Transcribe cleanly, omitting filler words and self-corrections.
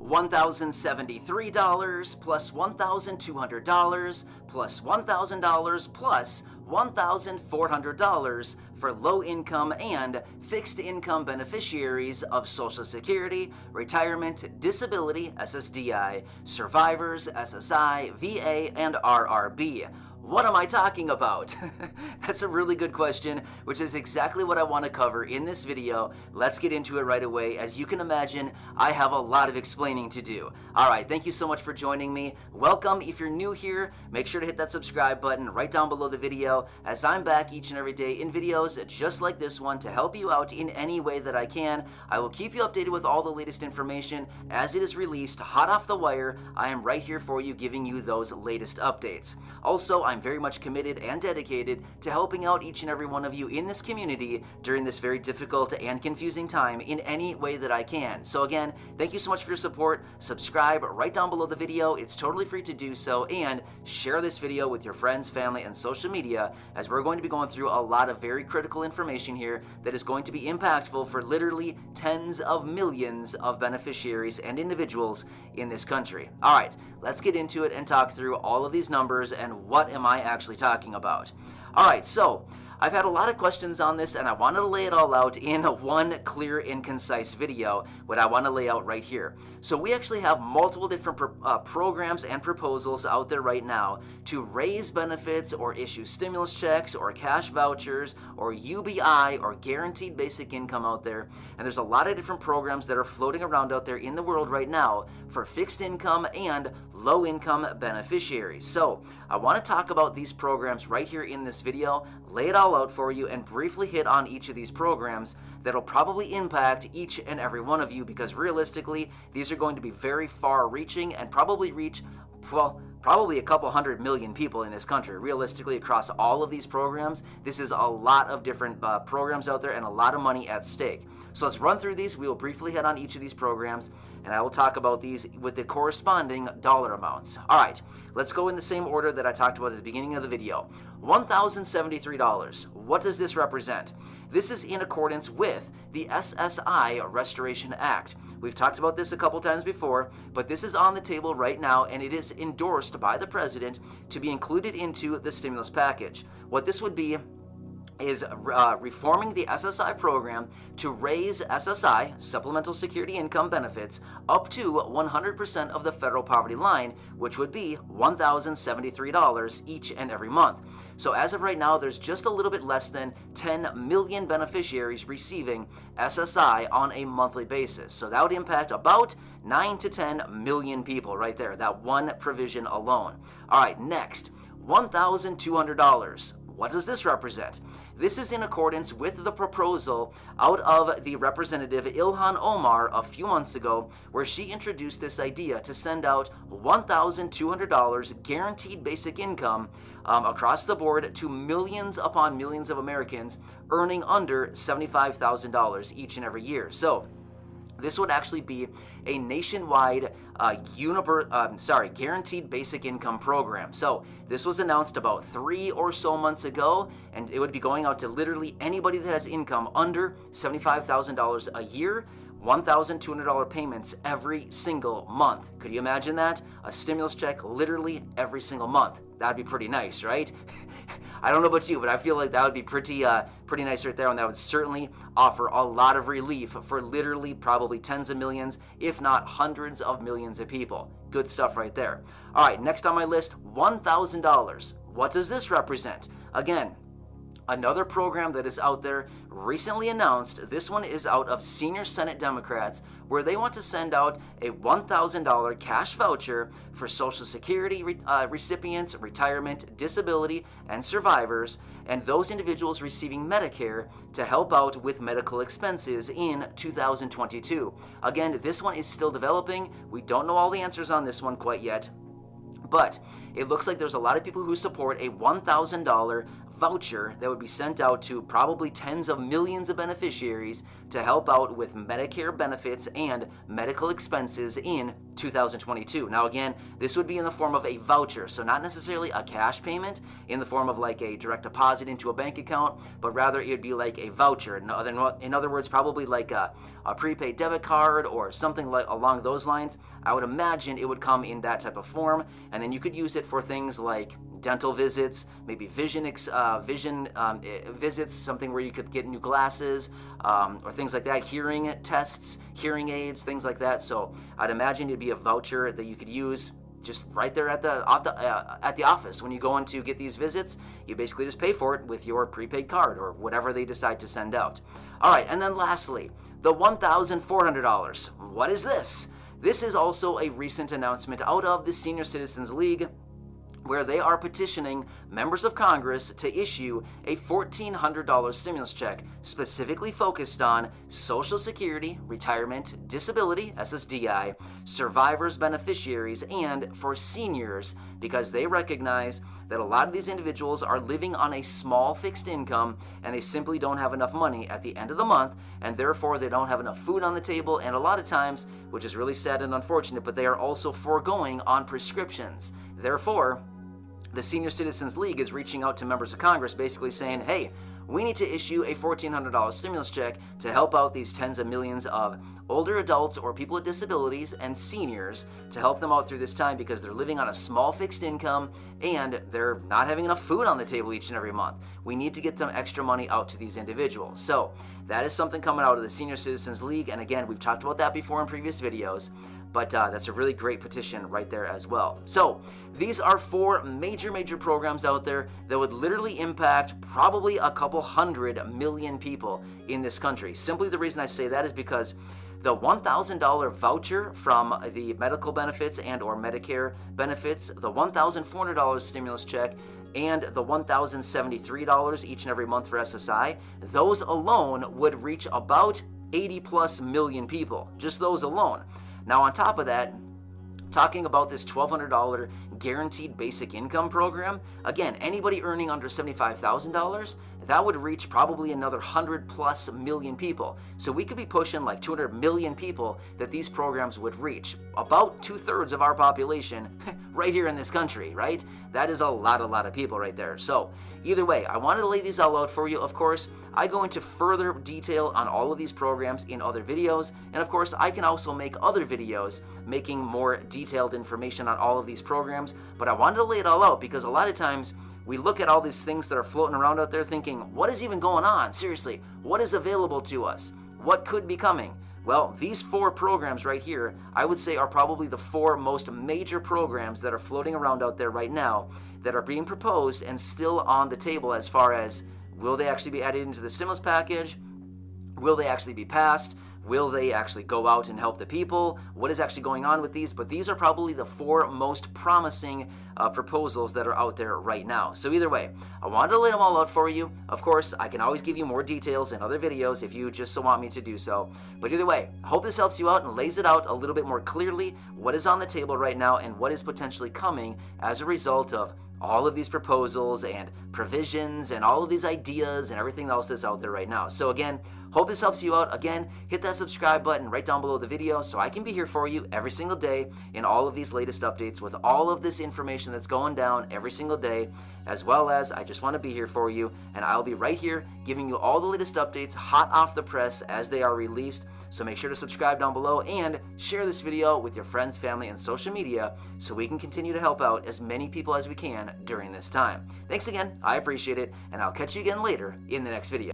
$1,073 plus $1,200 plus $1,000 plus $1,400 for low-income and fixed-income beneficiaries of Social Security, Retirement, Disability, SSDI, Survivors, SSI, VA, and RRB. What am I talking about? That's a really good question, which is exactly what I want to cover in this video. Let's get into it right away. As you can imagine, I have a lot of explaining to do. All right, thank you so much for joining me. Welcome. If you're new here, make sure to hit that subscribe button right down below the video, as I'm back each and every day in videos just like this one to help you out in any way that I can. I will keep you updated with all the latest information as it is released, hot off the wire. I am right here for you, giving you those latest updates. Also, I'm very much committed and dedicated to helping out each and every one of you in this community during this very difficult and confusing time in any way that I can. So again, thank you so much for your support. Subscribe right down below the video. It's totally free to do so, and share this video with your friends, family, and social media, as we're going to be going through a lot of very critical information here that is going to be impactful for literally tens of millions of beneficiaries and individuals in this country. All right, let's get into it and talk through all of these numbers and what am I actually talking about. All right, so I've had a lot of questions on this, and I wanted to lay it all out in one clear and concise video, what I want to lay out right here. So we actually have multiple different programs and proposals out there right now to raise benefits or issue stimulus checks or cash vouchers or UBI or guaranteed basic income out there. And there's a lot of different programs that are floating around out there in the world right now for fixed income and low income beneficiaries. So I want to talk about these programs right here in this video, lay it all out for you, and briefly hit on each of these programs that'll probably impact each and every one of you, because realistically, these are going to be very far-reaching and probably reach, well, probably a couple 100 million people in this country. Realistically, across all of these programs, this is a lot of different programs out there and a lot of money at stake. So let's run through these. We will briefly hit on each of these programs, and I will talk about these with the corresponding dollar amounts. All right, let's go in the same order that I talked about at the beginning of the video. $1,073. What does this represent? This is in accordance with the SSI Restoration Act. We've talked about this a couple times before, but this is on the table right now, and it is endorsed by the president to be included into the stimulus package. What this would be is reforming the SSI program to raise SSI, Supplemental Security Income Benefits, up to 100% of the federal poverty line, which would be $1,073 each and every month. So as of right now, there's just a little bit less than 10 million beneficiaries receiving SSI on a monthly basis. So that would impact about 9 to 10 million people right there, that one provision alone. All right, next, $1,200. What does this represent? This is in accordance with the proposal out of the Representative Ilhan Omar a few months ago, where she introduced this idea to send out $1,200 guaranteed basic income across the board to millions upon millions of Americans earning under $75,000 each and every year. So this would actually be a nationwide guaranteed basic income program. So this was announced about 3 or so months ago, and it would be going out to literally anybody that has income under $75,000 a year, $1,200 payments every single month. Could you imagine that? A stimulus check literally every single month. That'd be pretty nice, right? I don't know about you, but I feel like that would be pretty nice right there, and that would certainly offer a lot of relief for literally probably tens of millions, if not hundreds of millions of people. Good stuff right there. All right, next on my list, $1,000. What does this represent? Again, another program that is out there, recently announced. This one is out of senior Senate Democrats, where they want to send out a $1,000 cash voucher for Social Security recipients, retirement, disability, and survivors, and those individuals receiving Medicare to help out with medical expenses in 2022. Again, this one is still developing. We don't know all the answers on this one quite yet, but it looks like there's a lot of people who support a $1,000 voucher that would be sent out to probably tens of millions of beneficiaries to help out with Medicare benefits and medical expenses in 2022. Now again, this would be in the form of a voucher, so not necessarily a cash payment in the form of like a direct deposit into a bank account, but rather it would be like a voucher. In other words, probably like a prepaid debit card or something like along those lines. I would imagine it would come in that type of form, and then you could use it for things like dental visits, maybe vision visits, something where you could get new glasses or things like that, hearing tests, hearing aids, things like that. So I'd imagine it'd be a voucher that you could use just right there at the office. When you go in to get these visits, you basically just pay for it with your prepaid card or whatever they decide to send out. All right, and then lastly, the $1,400. What is this? This is also a recent announcement out of the Senior Citizens League, where they are petitioning members of Congress to issue a $1,400 stimulus check specifically focused on Social Security, retirement, disability, SSDI, survivors, beneficiaries, and for seniors, because they recognize that a lot of these individuals are living on a small fixed income and they simply don't have enough money at the end of the month, and therefore they don't have enough food on the table, and a lot of times, which is really sad and unfortunate, but they are also foregoing on prescriptions. Therefore, the Senior Citizens League is reaching out to members of Congress basically saying, hey, we need to issue a $1,400 stimulus check to help out these tens of millions of older adults or people with disabilities and seniors, to help them out through this time because they're living on a small fixed income and they're not having enough food on the table each and every month. We need to get some extra money out to these individuals. So that is something coming out of the Senior Citizens League, and again, we've talked about that before in previous videos, but that's a really great petition right there as well. So these are 4 major programs out there that would literally impact probably a couple 100 million people in this country. Simply the reason I say that is because the $1,000 voucher from the medical benefits and or Medicare benefits, the $1,400 stimulus check, and the $1,073 each and every month for SSI, those alone would reach about 80 plus million people, just those alone. Now on top of that, talking about this $1,200 guaranteed basic income program, again, anybody earning under $75,000, that would reach probably another 100 plus million people. So we could be pushing like 200 million people that these programs would reach. About 2/3 of our population right here in this country, right? That is a lot of people right there. So either way, I wanted to lay these all out for you. Of course, I go into further detail on all of these programs in other videos. And of course, I can also make other videos making more detailed information on all of these programs. But I wanted to lay it all out because a lot of times we look at all these things that are floating around out there thinking, what is even going on? Seriously, what is available to us? What could be coming? Well, these 4 programs right here, I would say are probably the 4 most major programs that are floating around out there right now that are being proposed and still on the table as far as, will they actually be added into the stimulus package? Will they actually be passed? Will they actually go out and help the people? What is actually going on with these? But these are probably the 4 most promising proposals that are out there right now. So either way, I wanted to lay them all out for you. Of course, I can always give you more details in other videos if you just so want me to do so. But either way, I hope this helps you out and lays it out a little bit more clearly what is on the table right now and what is potentially coming as a result of all of these proposals and provisions and all of these ideas and everything else that's out there right now. So again, hope this helps you out. Again, hit that subscribe button right down below the video so I can be here for you every single day in all of these latest updates with all of this information that's going down every single day, as well as I just want to be here for you, and I'll be right here giving you all the latest updates hot off the press as they are released. So make sure to subscribe down below and share this video with your friends, family, and social media so we can continue to help out as many people as we can during this time. Thanks again, I appreciate it, and I'll catch you again later in the next video.